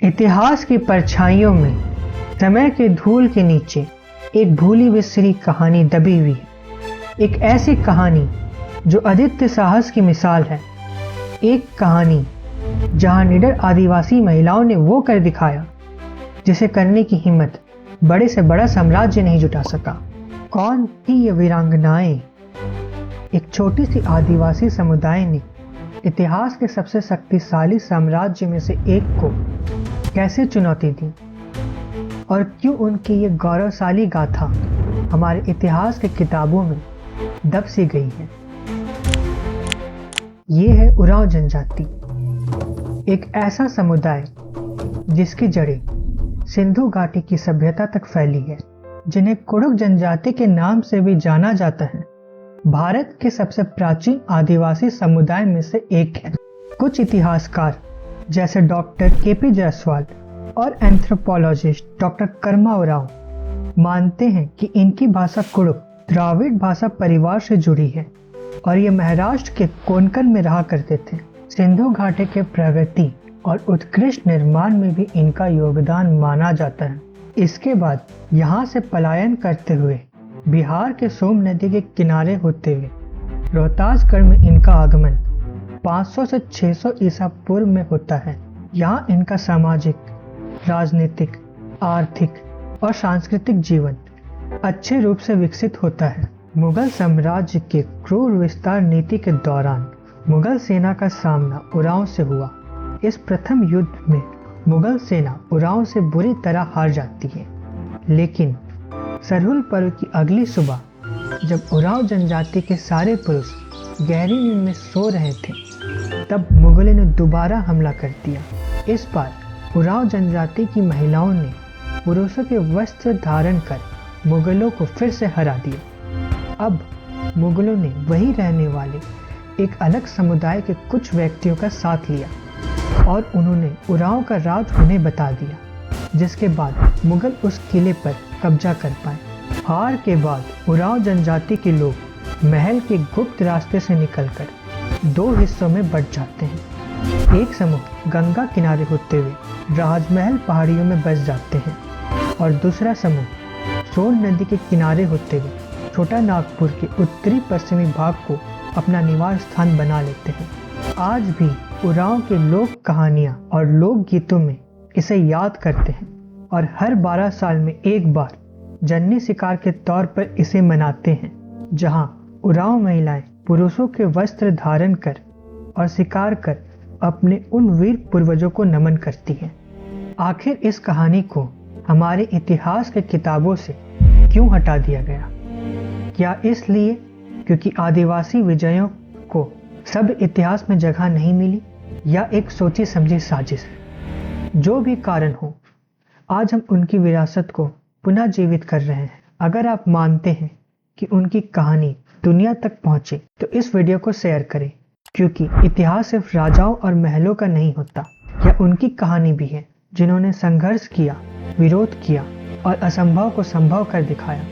इतिहास की परछाइयों में समय के धूल के नीचे एक भूली बिसरी कहानी दबी हुई है। एक ऐसी कहानी जो अद्वितीय साहस की मिसाल है। एक कहानी जहां निडर आदिवासी महिलाओं ने वो कर दिखाया जिसे करने की हिम्मत बड़े से बड़ा साम्राज्य नहीं जुटा सका। कौन थी ये वीरांगनाएं? एक छोटी सी आदिवासी समुदाय ने इतिहास के सबसे शक्तिशाली साम्राज्य में से एक को कैसे चुनौती दी और क्यों उनकी ये गौरवशाली गाथा हमारे इतिहास की किताबों में दब सी गई है। ये है उरांव जनजाति, एक ऐसा समुदाय जिसकी जड़ें सिंधु घाटी की सभ्यता तक फैली है, जिन्हें कुड़ुक जनजाति के नाम से भी जाना जाता है। भारत के सबसे प्राचीन आदिवासी समुदाय में से एक है। कुछ इतिहासकार जैसे डॉक्टर के.पी. जायसवाल और एंथ्रोपोलॉजिस्ट डॉक्टर कर्मा उरांव मानते हैं कि इनकी भाषा कुड़ुक द्राविड़ भाषा परिवार से जुड़ी है और ये महाराष्ट्र के कोंकण में रहा करते थे। सिंधु घाटी के प्रगति और उत्कृष्ट निर्माण में भी इनका योगदान माना जाता है। इसके बाद यहाँ से पलायन करते हुए बिहार के सोम नदी के किनारे होते हुए रोहतासगढ़ में इनका आगमन 500 से 600 ईसा पूर्व में होता है। यहाँ इनका सामाजिक, राजनीतिक, आर्थिक और सांस्कृतिक जीवन अच्छे रूप से विकसित होता है। मुगल साम्राज्य के क्रूर विस्तार नीति के दौरान मुगल सेना का सामना उरांव से हुआ। इस प्रथम युद्ध में मुगल सेना उरांव से बुरी तरह हार जाती है, लेकिन सरहुल पर्व की अगली सुबह जब उरांव जनजाति के सारे पुरुष गहरी नींद में सो रहे थे, तब मुगलों ने दोबारा हमला कर दिया। इस बार उरांव जनजाति की महिलाओं ने पुरुषों के वस्त्र धारण कर मुगलों को फिर से हरा दिया। अब मुगलों ने वहीं रहने वाले एक अलग समुदाय के कुछ व्यक्तियों का साथ लिया और उन्होंने उरांव का राज उन्हें बता दिया, जिसके बाद मुगल उस किले पर कब्जा कर पाए। हार के बाद उरांव जनजाति के लोग महल के गुप्त रास्ते से निकलकर दो हिस्सों में बंट जाते हैं। एक समूह गंगा किनारे होते हुए राजमहल पहाड़ियों में बस जाते हैं और दूसरा समूह सोन नदी के किनारे होते हुए छोटा नागपुर के उत्तरी पश्चिमी भाग को अपना निवास स्थान बना लेते हैं। आज भी उरांव के लोक कहानियां और लोक गीतों में इसे याद करते हैं और हर 12 साल में एक बार जन्नी शिकार के तौर पर इसे मनाते हैं, जहां उरांव महिलाएं पुरुषों के वस्त्र धारण कर और शिकार कर अपने उन वीर पूर्वजों को नमन करती हैं। आखिर इस कहानी को हमारे इतिहास के किताबों से क्यों हटा दिया गया? क्या इसलिए क्योंकि आदिवासी विजयों को सब इतिहास में जगह नहीं मिली, या एक सोची समझी साजिश है? जो भी कारण हो, आज हम उनकी विरासत को पुनः जीवित कर रहे हैं। अगर आप मानते हैं कि उनकी कहानी दुनिया तक पहुंचे तो इस वीडियो को शेयर करें, क्योंकि इतिहास सिर्फ राजाओं और महलों का नहीं होता। यह उनकी कहानी भी है जिन्होंने संघर्ष किया, विरोध किया और असंभव को संभव कर दिखाया।